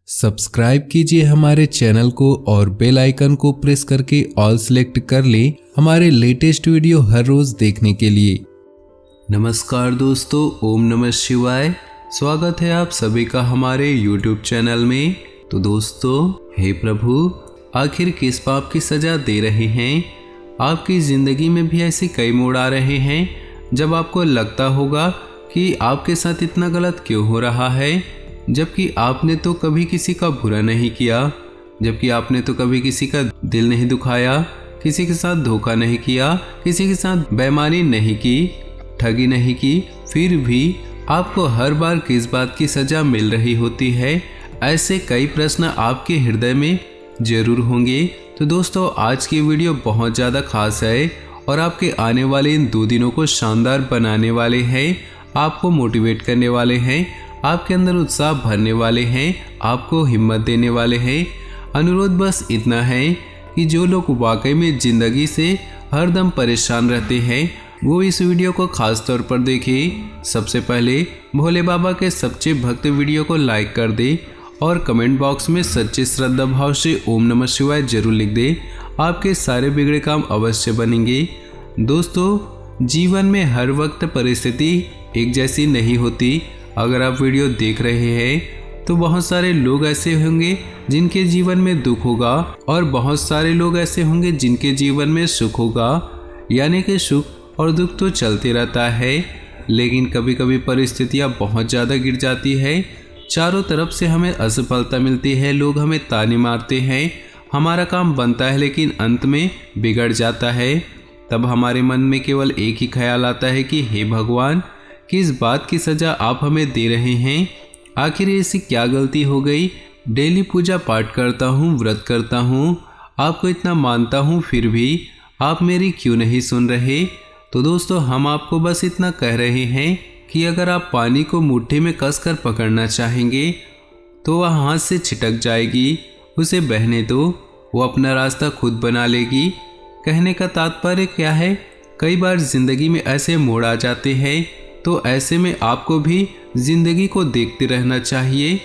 Subscribe कीजिए हमारे channel को और बेल आइकन को प्रेस करके ऑल सेलेक्ट कर लें हमारे लेटेस्ट वीडियो हर रोज देखने के लिए। नमस्कार दोस्तों, ओम नमः शिवाय। स्वागत है आप सभी का हमारे YouTube चैनल में। तो दोस्तों, हे प्रभु, आखिर किस पाप की सजा दे रहे हैं? आपकी ज़िंदगी में भी ऐसे कई मोड़ आ रहे हैं जब आपको लगता होगा कि आपके साथ इतना गलत क्यों हो रहा है, जबकि आपने तो कभी किसी का बुरा नहीं किया, जबकि आपने तो कभी किसी का दिल नहीं दुखाया, किसी के साथ धोखा नहीं किया, किसी के साथ बेईमानी नहीं की, ठगी नहीं की, फिर भी आपको हर बार किस बात की सजा मिल रही होती है? ऐसे कई प्रश्न आपके हृदय में जरूर होंगे। तो दोस्तों, आज की वीडियो बहुत ज़्यादा खास है और आपके आने वाले इन 2 दिनों को शानदार बनाने वाले हैं, आपको मोटिवेट करने वाले हैं, आपके अंदर उत्साह भरने वाले हैं, आपको हिम्मत देने वाले हैं। अनुरोध बस इतना है कि जो लोग वाकई में ज़िंदगी से हरदम परेशान रहते हैं वो इस वीडियो को खास तौर पर देखें। सबसे पहले भोले बाबा के सच्चे भक्त वीडियो को लाइक कर दे और कमेंट बॉक्स में सच्चे श्रद्धा भाव से ओम नमः शिवाय जरूर लिख दे। आपके सारे बिगड़े काम अवश्य बनेंगे। दोस्तों, जीवन में हर वक्त परिस्थिति एक जैसी नहीं होती। अगर आप वीडियो देख रहे हैं तो बहुत सारे लोग ऐसे होंगे जिनके जीवन में दुख होगा और बहुत सारे लोग ऐसे होंगे जिनके जीवन में सुख होगा। यानी कि सुख और दुख तो चलते रहता है, लेकिन कभी कभी परिस्थितियाँ बहुत ज़्यादा गिर जाती है। चारों तरफ से हमें असफलता मिलती है, लोग हमें ताने मारते हैं, हमारा काम बनता है लेकिन अंत में बिगड़ जाता है। तब हमारे मन में केवल एक ही ख्याल आता है कि हे भगवान, किस बात की सज़ा आप हमें दे रहे हैं? आखिर ऐसी क्या गलती हो गई? डेली पूजा पाठ करता हूँ, व्रत करता हूँ, आपको इतना मानता हूँ, फिर भी आप मेरी क्यों नहीं सुन रहे? तो दोस्तों, हम आपको बस इतना कह रहे हैं कि अगर आप पानी को मुट्ठी में कसकर पकड़ना चाहेंगे तो वह हाथ से छिटक जाएगी। उसे बहने दो, वो अपना रास्ता खुद बना लेगी। कहने का तात्पर्य क्या है? कई बार ज़िंदगी में ऐसे मोड़ आ जाते हैं, तो ऐसे में आपको भी ज़िंदगी को देखते रहना चाहिए।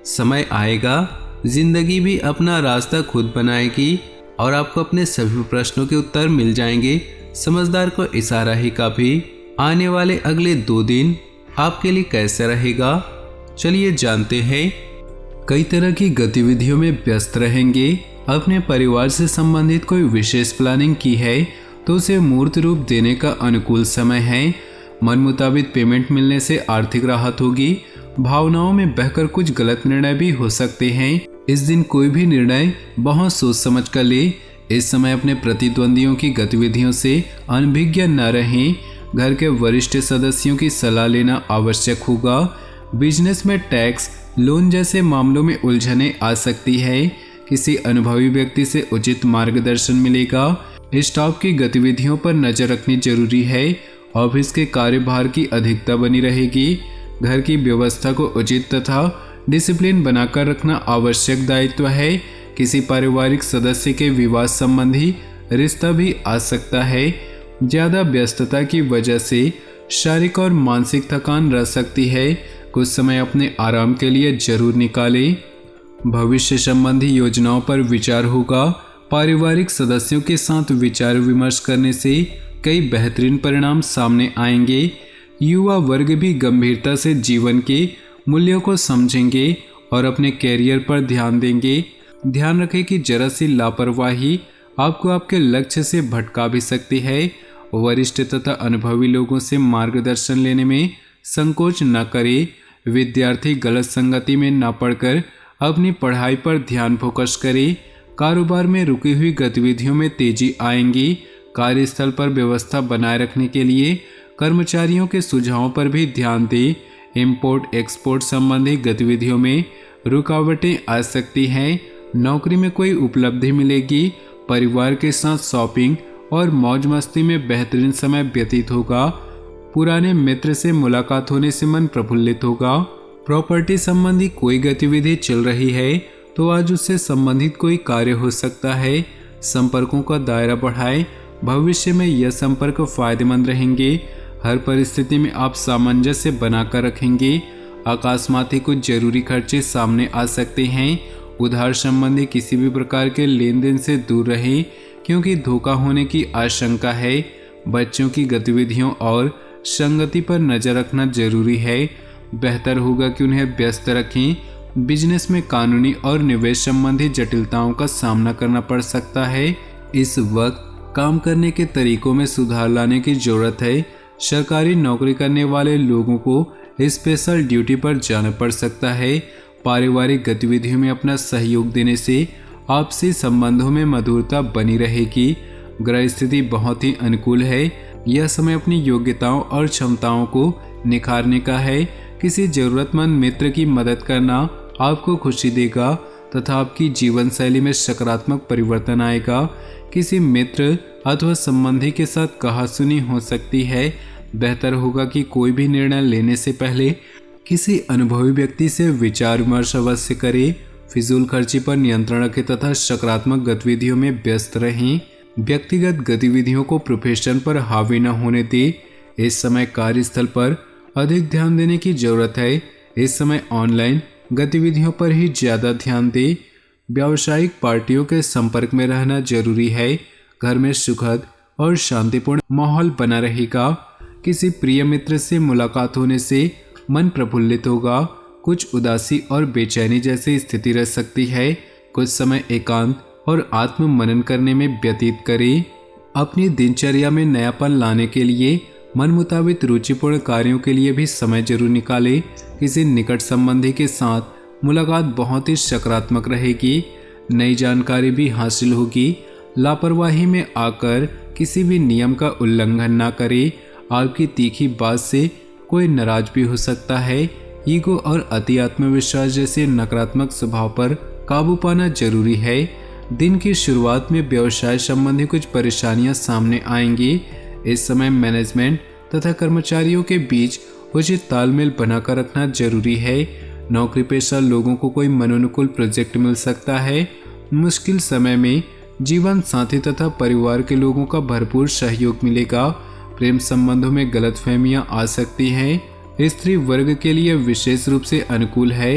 समय आएगा, ज़िंदगी भी अपना रास्ता खुद बनाएगी और आपको अपने सभी प्रश्नों के उत्तर मिल जाएंगे। समझदार को इशारा ही काफ़ी। आने वाले अगले 2 दिन आपके लिए कैसे रहेगा, चलिए जानते हैं। कई तरह की गतिविधियों में व्यस्त रहेंगे। अपने परिवार से संबंधित कोई विशेष प्लानिंग की है तो उसे मूर्त रूप देने का अनुकूल समय है। मन मुताबिक पेमेंट मिलने से आर्थिक राहत होगी। भावनाओं में बहकर कुछ गलत निर्णय भी हो सकते हैं। इस दिन कोई भी निर्णय बहुत सोच समझ कर ले। इस समय अपने प्रतिद्वंदियों की गतिविधियों से अनभिज्ञ न रहें। घर के वरिष्ठ सदस्यों की सलाह लेना आवश्यक होगा। बिजनेस में टैक्स, लोन जैसे मामलों में उलझनें आ सकती है। किसी अनुभवी व्यक्ति से उचित मार्गदर्शन मिलेगा। स्टाफ की गतिविधियों पर नजर रखनी जरूरी है। ऑफिस के कार्यभार की अधिकता बनी रहेगी। घर की व्यवस्था को उचित तथा डिसिप्लिन बनाकर रखना आवश्यक दायित्व है। किसी पारिवारिक सदस्य के विवाह संबंधी रिश्ता भी आ सकता है। ज़्यादा व्यस्तता की वजह से शारीरिक और मानसिक थकान रह सकती है। कुछ समय अपने आराम के लिए जरूर निकालें। भविष्य संबंधी योजनाओं पर विचार होगा। पारिवारिक सदस्यों के साथ विचार विमर्श करने से कई बेहतरीन परिणाम सामने आएंगे। युवा वर्ग भी गंभीरता से जीवन के मूल्यों को समझेंगे और अपने कैरियर पर ध्यान देंगे। ध्यान रखें कि जरा सी लापरवाही आपको आपके लक्ष्य से भटका भी सकती है। वरिष्ठ तथा अनुभवी लोगों से मार्गदर्शन लेने में संकोच न करें। विद्यार्थी गलत संगति में न पड़कर अपनी पढ़ाई पर ध्यान फोकस करें। कारोबार में रुकी हुई गतिविधियों में तेजी आएंगी। कार्यस्थल पर व्यवस्था बनाए रखने के लिए कर्मचारियों के सुझावों पर भी ध्यान दें। इंपोर्ट एक्सपोर्ट संबंधी गतिविधियों में रुकावटें आ सकती हैं। नौकरी में कोई उपलब्धि मिलेगी। परिवार के साथ शॉपिंग और मौज मस्ती में बेहतरीन समय व्यतीत होगा। पुराने मित्र से मुलाकात होने से मन प्रफुल्लित होगा। प्रॉपर्टी संबंधी कोई गतिविधि चल रही है तो आज उससे संबंधित कोई कार्य हो सकता है। संपर्कों का दायरा बढ़ाएं। भविष्य में यह संपर्क फायदेमंद रहेंगे। हर परिस्थिति में आप सामंजस्य बनाकर रखेंगे। अकस्मात ही कुछ जरूरी खर्चे सामने आ सकते हैं। उधार संबंधी किसी भी प्रकार के लेन देन से दूर रहें क्योंकि धोखा होने की आशंका है। बच्चों की गतिविधियों और संगति पर नजर रखना जरूरी है। बेहतर होगा कि उन्हें व्यस्त रखें। बिजनेस में कानूनी और निवेश संबंधी जटिलताओं का सामना करना पड़ सकता है। इस वक्त काम करने के तरीकों में सुधार लाने की जरूरत है। सरकारी नौकरी करने वाले लोगों को स्पेशल ड्यूटी पर जाना पड़ सकता है। पारिवारिक गतिविधियों में अपना सहयोग देने से आपसी संबंधों में मधुरता बनी रहेगी। ग्रह स्थिति बहुत ही अनुकूल है। यह समय अपनी योग्यताओं और क्षमताओं को निखारने का है। किसी जरूरतमंद मित्र की मदद करना आपको खुशी देगा तथा आपकी जीवन शैली में सकारात्मक परिवर्तन आएगा। किसी मित्र अथवा संबंधी के साथ कहासुनी हो सकती है। बेहतर होगा कि कोई भी निर्णय लेने से पहले किसी अनुभवी व्यक्ति से विचार विमर्श अवश्य करें। फिजूल खर्ची पर नियंत्रण रखें तथा सकारात्मक गतिविधियों में व्यस्त रहें। व्यक्तिगत गतिविधियों को प्रोफेशन पर हावी न होने दें। इस समय कार्यस्थल पर अधिक ध्यान देने की जरूरत है। इस समय ऑनलाइन गतिविधियों पर ही ज़्यादा ध्यान दें। व्यावसायिक पार्टियों के संपर्क में रहना जरूरी है। घर में सुखद और शांतिपूर्ण माहौल बना रहेगा। किसी प्रिय मित्र से मुलाकात होने से मन प्रफुल्लित होगा। कुछ उदासी और बेचैनी जैसी स्थिति रह सकती है। कुछ समय एकांत और आत्म मनन करने में व्यतीत करें। अपनी दिनचर्या में नयापन लाने के लिए मन मुताबिक रुचिपूर्ण कार्यों के लिए भी समय जरूर निकालें। किसी निकट संबंधी के साथ मुलाकात बहुत ही सकारात्मक रहेगी। नई जानकारी भी हासिल होगी। लापरवाही में आकर किसी भी नियम का उल्लंघन ना करें। आपकी तीखी बात से कोई नाराज भी हो सकता है। ईगो और अति आत्मविश्वास जैसे नकारात्मक स्वभाव पर काबू पाना जरूरी है। दिन की शुरुआत में व्यवसाय संबंधी कुछ परेशानियां सामने आएंगी। इस समय मैनेजमेंट तथा कर्मचारियों के बीच उचित तालमेल बनाकर रखना जरूरी है। नौकरी पेशा लोगों को कोई मनोनुकूल प्रोजेक्ट मिल सकता है। मुश्किल समय में जीवन साथी तथा परिवार के लोगों का भरपूर सहयोग मिलेगा। प्रेम संबंधों में गलतफहमियां आ सकती हैं। स्त्री वर्ग के लिए विशेष रूप से अनुकूल है।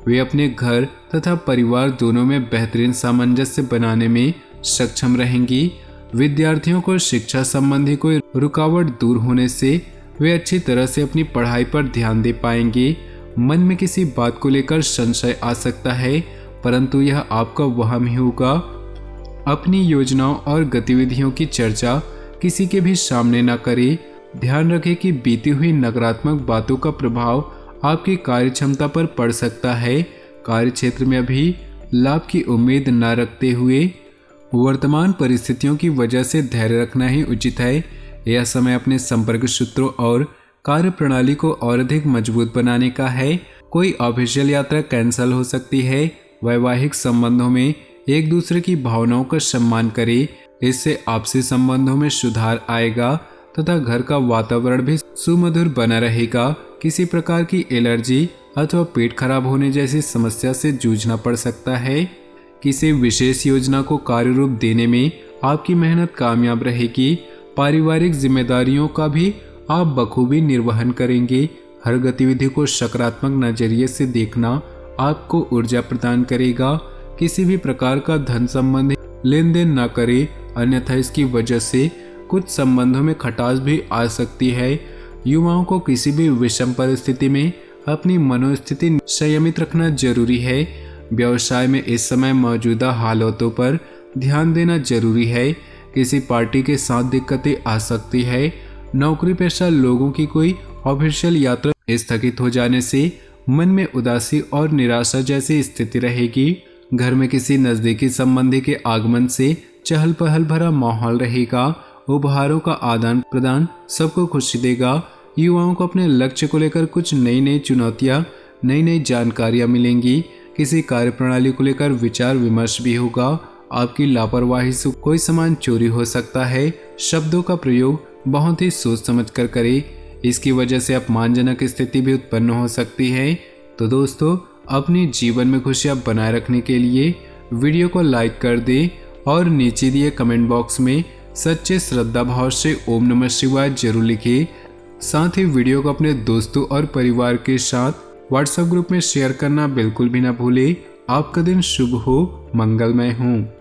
वे अपने घर तथा परिवार दोनों में बेहतरीन सामंजस्य बनाने में सक्षम रहेंगी। विद्यार्थियों को शिक्षा संबंधी कोई रुकावट दूर होने से वे अच्छी तरह से अपनी पढ़ाई पर ध्यान दे पाएंगे। मन में किसी बात को लेकर संशय आ सकता है, परंतु यह आपका वहम ही होगा। अपनी योजनाओं और गतिविधियों की चर्चा किसी के भी सामने न करें। ध्यान रखें कि बीती हुई नकारात्मक बातों का प्रभाव आपकी कार्य क्षमता पर पड़ सकता है। कार्य क्षेत्र में अभी लाभ की उम्मीद न रखते हुए वर्तमान परिस्थितियों की वजह से धैर्य रखना ही उचित है। यह समय अपने संपर्क सूत्रों और कार्य प्रणाली को और अधिक मजबूत बनाने का है। कोई ऑफिशियल यात्रा कैंसिल हो सकती है। वैवाहिक संबंधों में एक दूसरे की भावनाओं का सम्मान करें। इससे आपसी संबंधों में सुधार आएगा तथा घर का वातावरण भी सुमधुर बना रहेगा। किसी प्रकार की एलर्जी अथवा पेट खराब होने जैसी समस्या से जूझना पड़ सकता है। किसी विशेष योजना को कार्य रूप देने में आपकी मेहनत कामयाब रहेगी। पारिवारिक जिम्मेदारियों का भी आप बखूबी निर्वहन करेंगे। हर गतिविधि को सकारात्मक नजरिए से देखना आपको ऊर्जा प्रदान करेगा। किसी भी प्रकार का धन संबंधी लेन देन न करें, अन्यथा इसकी वजह से कुछ संबंधों में खटास भी आ सकती है। युवाओं को किसी भी विषम परिस्थिति में अपनी मनोस्थिति संयमित रखना जरूरी है। व्यवसाय में इस समय मौजूदा हालातों पर ध्यान देना जरूरी है। किसी पार्टी के साथ दिक्कतें आ सकती है। नौकरी पेशा लोगों की कोई ऑफिशियल यात्रा स्थगित हो जाने से मन में उदासी और निराशा जैसी स्थिति रहेगी। घर में किसी नजदीकी संबंधी के आगमन से चहल पहल भरा माहौल रहेगा। उपहारों का आदान प्रदान सबको खुशी देगा। युवाओं को अपने लक्ष्य को लेकर कुछ नई नई चुनौतियां, नई नई जानकारियां मिलेंगी। किसी कार्य प्रणाली को लेकर विचार विमर्श भी होगा। आपकी लापरवाही से कोई सामान चोरी हो सकता है। शब्दों का प्रयोग बहुत ही सोच समझ कर करें, इसकी वजह से अपमानजनक स्थिति भी उत्पन्न हो सकती है। तो दोस्तों, अपने जीवन में खुशियां बनाए रखने के लिए वीडियो को लाइक कर दें और नीचे दिए कमेंट बॉक्स में सच्चे श्रद्धा भाव से ओम नमः शिवाय जरूर लिखें। साथ ही वीडियो को अपने दोस्तों और परिवार के साथ व्हाट्सएप ग्रुप में शेयर करना बिल्कुल भी ना भूले। आपका दिन शुभ हो, मंगलमय हो।